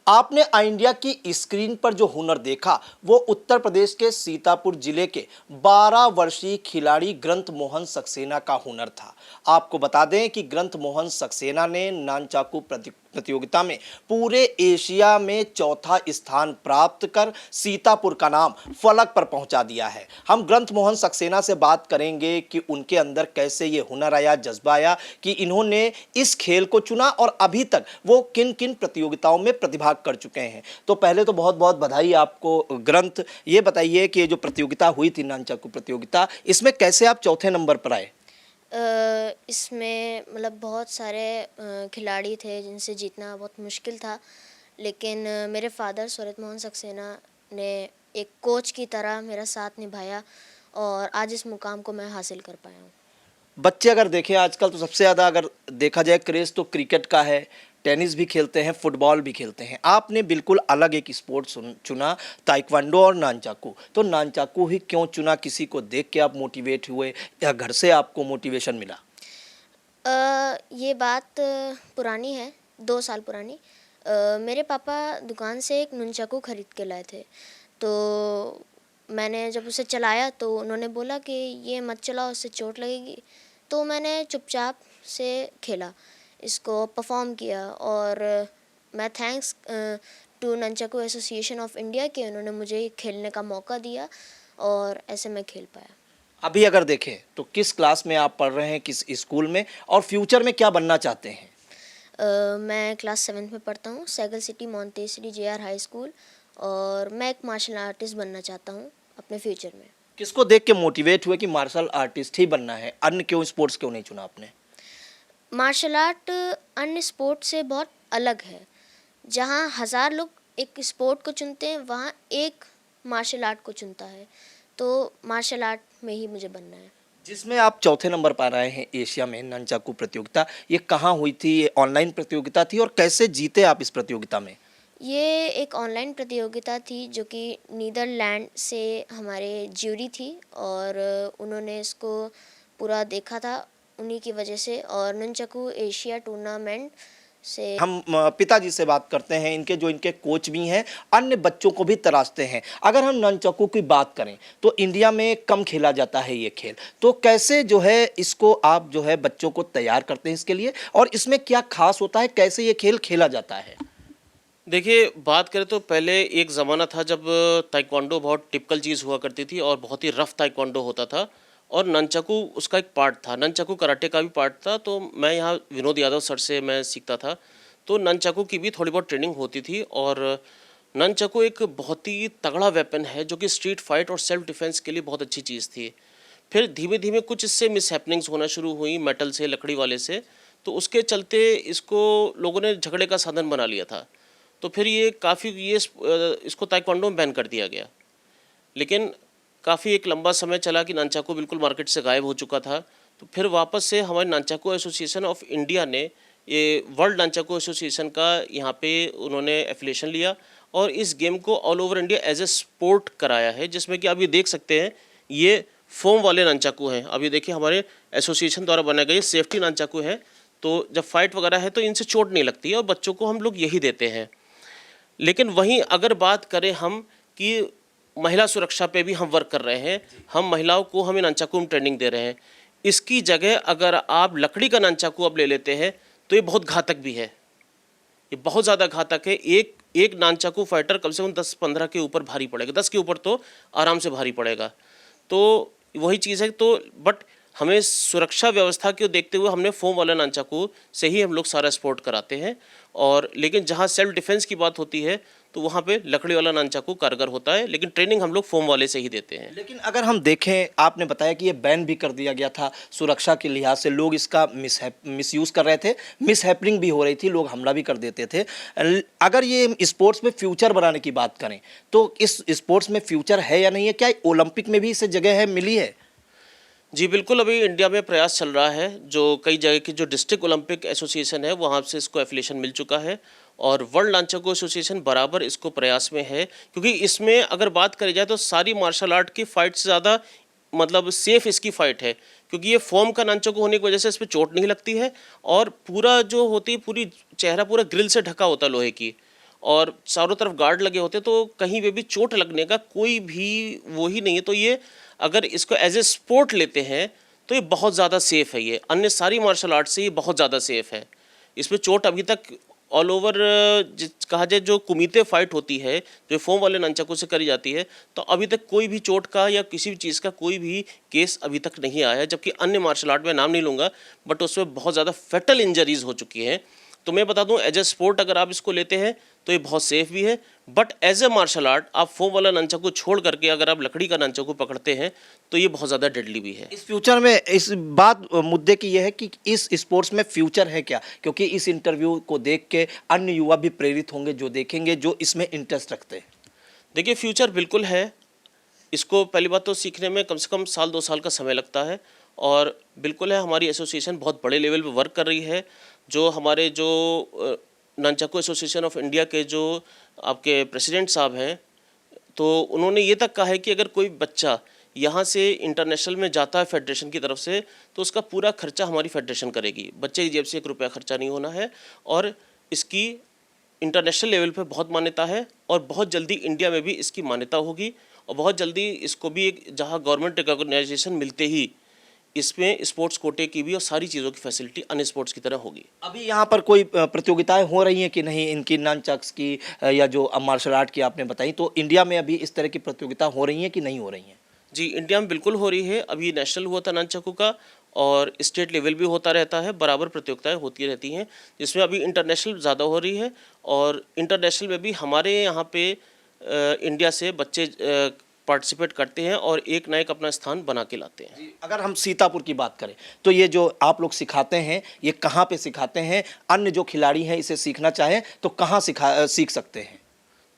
आपने इंडिया की स्क्रीन पर जो हुनर देखा वो उत्तर प्रदेश के सीतापुर जिले के 12 वर्षीय खिलाड़ी ग्रंथ मोहन सक्सेना का हुनर था। आपको बता दें कि ग्रंथ मोहन सक्सेना ने नानचाकू प्रतियोगिता में पूरे एशिया में चौथा स्थान प्राप्त कर सीतापुर का नाम फलक पर पहुंचा दिया है। हम ग्रंथ मोहन सक्सेना से बात करेंगे कि उनके अंदर कैसे ये हुनर आया, जज्बा आया कि इन्होंने इस खेल को चुना और अभी तक वो किन किन प्रतियोगिताओं में प्रतिभाग कर चुके हैं। तो पहले तो बहुत बहुत बधाई आपको ग्रंथ। ये बताइए कि ये जो प्रतियोगिता हुई थी नानचाकू प्रतियोगिता, इसमें कैसे आप चौथे नंबर पर आए? इसमें मतलब बहुत सारे खिलाड़ी थे जिनसे जीतना बहुत मुश्किल था, लेकिन मेरे फादर सूरत मोहन सक्सेना ने एक कोच की तरह मेरा साथ निभाया और आज इस मुकाम को मैं हासिल कर पाया हूँ। बच्चे अगर देखें आजकल तो सबसे ज़्यादा अगर देखा जाए क्रेज़ तो क्रिकेट का है, टेनिस भी खेलते हैं, फुटबॉल भी खेलते हैं। आपने बिल्कुल अलग एक स्पोर्ट चुना, ताइक्वांडो और नानचाकू। तो नानचाकू ही क्यों चुना? किसी को देख के आप मोटिवेट हुए या घर से आपको मोटिवेशन मिला? ये बात पुरानी है, 2 साल पुरानी। मेरे पापा दुकान से एक नूनचाकू खरीद के लाए थे, तो मैंने जब उसे चलाया तो उन्होंने बोला कि ये मत चलाओ, इससे चोट लगेगी। तो मैंने चुपचाप से खेला, इसको परफॉर्म किया और मैं thanks to nunchaku association of India कि उन्होंने मुझे खेलने का मौका दिया और ऐसे मैं खेल पाया। अभी अगर देखें तो किस क्लास में आप पढ़ रहे हैं, किस स्कूल में, और फ्यूचर में क्या बनना चाहते हैं? मैं क्लास 7th में पढ़ता हूँ, Saigal city Montessori JR high school, और मैं एक मार्शल आर्टिस्ट बनना चाहता हूँ अपने फ्यूचर में। किसको देख के मोटिवेट हुए कि मार्शल आर्टिस्ट ही बनना है? अन्य क्यों स्पोर्ट्स क्यों नहीं चुना आपने? मार्शल आर्ट अन्य स्पोर्ट से बहुत अलग है। जहाँ 1000 लोग एक स्पोर्ट को चुनते हैं, वहाँ एक मार्शल आर्ट को चुनता है। तो मार्शल आर्ट में ही मुझे बनना है। जिसमें आप चौथे नंबर पर आए हैं एशिया में, ननचाकू प्रतियोगिता, ये कहाँ हुई थी? ये ऑनलाइन प्रतियोगिता थी और कैसे जीते आप इस प्रतियोगिता में? ये एक ऑनलाइन प्रतियोगिता थी जो कि नीदरलैंड से हमारे ज्यूरी थी और उन्होंने इसको पूरा देखा था, उन्हीं की वजह से। और ननचाकू एशिया टूर्नामेंट से हम पिताजी से बात करते हैं, इनके कोच भी हैं, अन्य बच्चों को भी तराशते हैं। अगर हम ननचाकू की बात करें तो इंडिया में कम खेला जाता है ये खेल, तो कैसे जो है इसको आप जो है बच्चों को तैयार करते हैं इसके लिए, और इसमें क्या खास होता है, कैसे ये खेल खेला जाता है? देखिए, बात करें तो पहले एक ज़माना था जब ताइक्वांडो बहुत टिपिकल चीज़ हुआ करती थी और बहुत ही रफ़ ताइक्वांडो होता था, और ननचाकू उसका एक पार्ट था। ननचाकू कराटे का भी पार्ट था। तो मैं यहाँ विनोद यादव सर से मैं सीखता था, तो ननचाकू की भी थोड़ी बहुत ट्रेनिंग होती थी। और ननचाकू एक बहुत ही तगड़ा वेपन है जो कि स्ट्रीट फाइट और सेल्फ डिफेंस के लिए बहुत अच्छी चीज़ थी। फिर धीमे धीमे कुछ इससे मिसहैपनिंग्स होना शुरू हुई, मेटल से, लकड़ी वाले से, तो उसके चलते इसको लोगों ने झगड़े का साधन बना लिया था। तो फिर ये काफ़ी इसको ताइक्वांडो में बैन कर दिया गया। लेकिन काफ़ी एक लंबा समय चला कि ननचाकू बिल्कुल मार्केट से गायब हो चुका था। तो फिर वापस से हमारे ननचाकू एसोसिएशन ऑफ इंडिया ने ये वर्ल्ड ननचाकू एसोसिएशन का यहाँ पे उन्होंने एफिलिएशन लिया और इस गेम को all over India as a sport कराया है, जिसमें कि आप ये देख सकते हैं ये फोम वाले ननचाकू हैं। अब ये देखिए हमारे एसोसिएशन द्वारा बनाए गए सेफ्टी ननचाकू हैं, तो जब फाइट वगैरह है तो इनसे चोट नहीं लगती है और बच्चों को हम लोग यही देते हैं। लेकिन वहीं अगर बात करें हम कि महिला सुरक्षा पे भी हम वर्क कर रहे हैं, हम महिलाओं को हम ननचाकू में ट्रेनिंग दे रहे हैं। इसकी जगह अगर आप लकड़ी का ननचाकू अब ले लेते हैं तो ये बहुत घातक भी है, ये बहुत ज़्यादा घातक है। एक ननचाकू फाइटर कम से कम 10-15 के ऊपर भारी पड़ेगा, 10 के ऊपर तो आराम से भारी पड़ेगा। तो वही चीज़ है। तो बट हमें सुरक्षा व्यवस्था को देखते हुए हमने फोम वाला ननचाकू से ही हम लोग सारा स्पोर्ट कराते हैं। और लेकिन जहाँ सेल्फ डिफेंस की बात होती है तो वहाँ पे लकड़ी वाला ननचाकू कारगर होता है, लेकिन ट्रेनिंग हम लोग फोम वाले से ही देते हैं। लेकिन अगर हम देखें, आपने बताया कि ये बैन भी कर दिया गया था सुरक्षा के लिहाज से, लोग इसका मिसयूज़ कर रहे थे, मिसहैपनिंग भी हो रही थी, लोग हमला भी कर देते थे। अगर ये स्पोर्ट्स में फ्यूचर बनाने की बात करें तो इस स्पोर्ट्स में फ्यूचर है या नहीं है? क्या ओलंपिक में भी इसे जगह है, मिली है? जी बिल्कुल, अभी इंडिया में प्रयास चल रहा है। जो कई जगह की जो डिस्ट्रिक्ट ओलंपिक एसोसिएशन है वहाँ से इसको एफिलिएशन मिल चुका है और वर्ल्ड ननचाकू एसोसिएशन बराबर इसको प्रयास में है, क्योंकि इसमें अगर बात करी जाए तो सारी मार्शल आर्ट की फाइट से ज़्यादा मतलब सेफ इसकी फाइट है, क्योंकि ये फोम का ननचाकू होने की वजह से इस पर चोट नहीं लगती है और पूरा जो होती है पूरी चेहरा पूरा ग्रिल से ढका होता है लोहे की, और चारों तरफ गार्ड लगे होते, तो कहीं पे भी चोट लगने का कोई भी वो ही नहीं है। तो ये अगर इसको एज ए स्पोर्ट लेते हैं तो ये बहुत ज़्यादा सेफ़ है। ये अन्य सारी मार्शल आर्ट से ये बहुत ज़्यादा सेफ़ है। इसमें चोट अभी तक ऑल ओवर कहा जाए जो कुमीते फाइट होती है, जो फोम वाले नंचाकू से करी जाती है, तो अभी तक कोई भी चोट का या किसी भी चीज़ का कोई भी केस अभी तक नहीं आया है। जबकि अन्य मार्शल आर्ट में नाम नहीं लूँगा, बट उसमें बहुत ज़्यादा फेटल इंजरीज हो चुकी हैं। तो मैं बता दूं, एज ए स्पोर्ट अगर आप इसको लेते हैं तो ये बहुत सेफ भी है, but as a martial art आप फोम वाला नंचाकू छोड़ करके अगर आप लकड़ी का नंचाकू पकड़ते हैं तो ये बहुत ज़्यादा डेडली भी है। इस फ्यूचर में इस बात मुद्दे की यह है कि इस स्पोर्ट्स में फ्यूचर है क्या, क्योंकि इस इंटरव्यू को देख के अन्य युवा भी प्रेरित होंगे जो देखेंगे, जो इसमें इंटरेस्ट रखते हैं। देखिए, फ्यूचर बिल्कुल है। इसको पहली बात तो सीखने में कम से कम साल 2 साल का समय लगता है, और बिल्कुल है हमारी एसोसिएशन बहुत बड़े लेवल पे वर्क कर रही है। जो हमारे जो नंचाकू एसोसिएशन ऑफ इंडिया के जो आपके प्रेसिडेंट साहब हैं, तो उन्होंने ये तक कहा है कि अगर कोई बच्चा यहाँ से इंटरनेशनल में जाता है फेडरेशन की तरफ से, तो उसका पूरा खर्चा हमारी फेडरेशन करेगी। बच्चे की जेब से 1 रुपया खर्चा नहीं होना है, और इसकी इंटरनेशनल लेवल पे बहुत मान्यता है, और बहुत जल्दी इंडिया में भी इसकी मान्यता होगी, और बहुत जल्दी इसको भी एक जहाँ गवर्नमेंट रिकॉग्नाइजेशन मिलते ही इसमें स्पोर्ट्स कोटे की भी और सारी चीज़ों की फैसिलिटी अन्य स्पोर्ट्स की तरह होगी। अभी यहाँ पर कोई प्रतियोगिताएं हो रही हैं कि नहीं, इनकी ननचक्स की या जो मार्शल आर्ट की आपने बताई, तो इंडिया में अभी इस तरह की प्रतियोगिता हो रही हैं कि नहीं हो रही हैं? जी, इंडिया में बिल्कुल हो रही है। अभी नेशनल हुआ था ननचाकू का, और स्टेट लेवल भी होता रहता है, बराबर प्रतियोगिताएं होती रहती हैं, जिसमें अभी इंटरनेशनल ज़्यादा हो रही है। और इंटरनेशनल में भी हमारे यहाँ पे इंडिया से बच्चे पार्टिसिपेट करते हैं और एक ना एक अपना स्थान बना के लाते हैं। अगर हम सीतापुर की बात करें तो ये जो आप लोग सिखाते हैं, ये कहाँ पे सिखाते हैं? अन्य जो खिलाड़ी हैं इसे सीखना चाहें तो कहाँ सीख सकते हैं?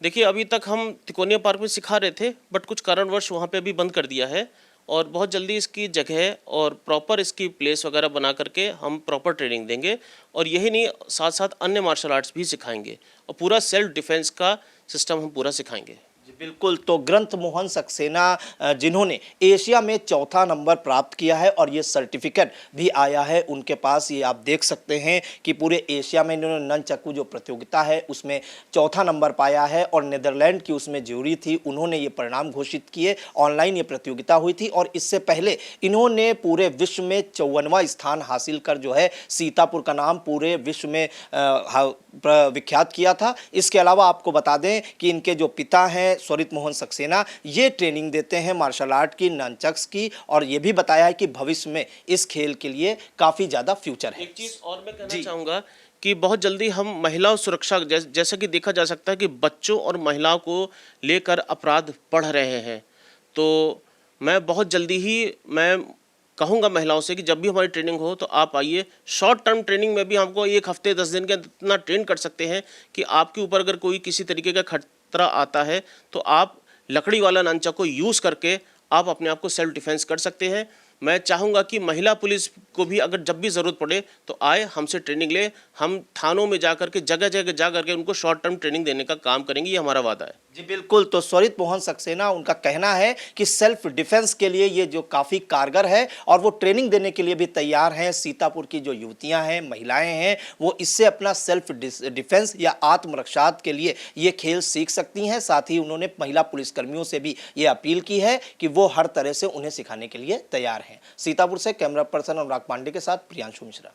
देखिए, अभी तक हम तिकोनिया पार्क में सिखा रहे थे, बट कुछ कारणवश वहाँ पे अभी बंद कर दिया है, और बहुत जल्दी इसकी जगह और प्रॉपर इसकी प्लेस वगैरह बना करके हम प्रॉपर ट्रेनिंग देंगे। और यही नहीं, साथ साथ अन्य मार्शल आर्ट्स भी सिखाएंगे, और पूरा सेल्फ डिफेंस का सिस्टम हम पूरा सिखाएंगे। जी बिल्कुल। तो ग्रंथ मोहन सक्सेना जिन्होंने एशिया में 4था नंबर प्राप्त किया है, और ये सर्टिफिकेट भी आया है उनके पास, ये आप देख सकते हैं कि पूरे एशिया में इन्होंने ननचाकू जो प्रतियोगिता है उसमें 4था नंबर पाया है, और नीदरलैंड की उसमें ज्यूरी थी, उन्होंने ये परिणाम घोषित किए। ऑनलाइन ये प्रतियोगिता हुई थी, और इससे पहले इन्होंने पूरे विश्व में 54वां स्थान हासिल कर जो है सीतापुर का नाम पूरे विश्व में विख्यात किया था। इसके अलावा आपको बता दें कि इनके जो पिता हैं स्वरित मोहन सक्सेना, ये ट्रेनिंग देते हैं मार्शल आर्ट की, ननचक्स की, और ये भी बताया है कि भविष्य में इस खेल के लिए काफ़ी ज़्यादा फ्यूचर है। एक चीज़ और मैं कहना चाहूँगा कि बहुत जल्दी हम महिला सुरक्षा, जैसा कि देखा जा सकता है कि बच्चों और महिलाओं को लेकर अपराध बढ़ रहे हैं, तो मैं बहुत जल्दी ही मैं कहूँगा महिलाओं से कि जब भी हमारी ट्रेनिंग हो तो आप आइए। शॉर्ट टर्म ट्रेनिंग में भी हमको 1 हफ्ते 10 दिन के इतना ट्रेन कर सकते हैं कि आपके ऊपर अगर कोई किसी तरीके का खतरा आता है तो आप लकड़ी वाला नंचाकू यूज़ करके आप अपने आप को सेल्फ डिफेंस कर सकते हैं। मैं चाहूँगा कि महिला पुलिस को भी अगर जब भी ज़रूरत पड़े तो आए, हमसे ट्रेनिंग ले। हम थानों में जा करके जगह जगह जा करके उनको शॉर्ट टर्म ट्रेनिंग देने का काम करेंगे, ये हमारा वादा है। जी बिल्कुल। तो स्वरित मोहन सक्सेना, उनका कहना है कि सेल्फ डिफेंस के लिए ये जो काफ़ी कारगर है, और वो ट्रेनिंग देने के लिए भी तैयार हैं। सीतापुर की जो युवतियां हैं, महिलाएं हैं, वो इससे अपना सेल्फ डिफेंस या आत्मरक्षात के लिए ये खेल सीख सकती हैं। साथ ही उन्होंने महिला पुलिसकर्मियों से भी ये अपील की है कि वो हर तरह से उन्हें सिखाने के लिए तैयार हैं। सीतापुर से कैमरा पर्सन अनुराग पांडे के साथ प्रियांशु मिश्रा।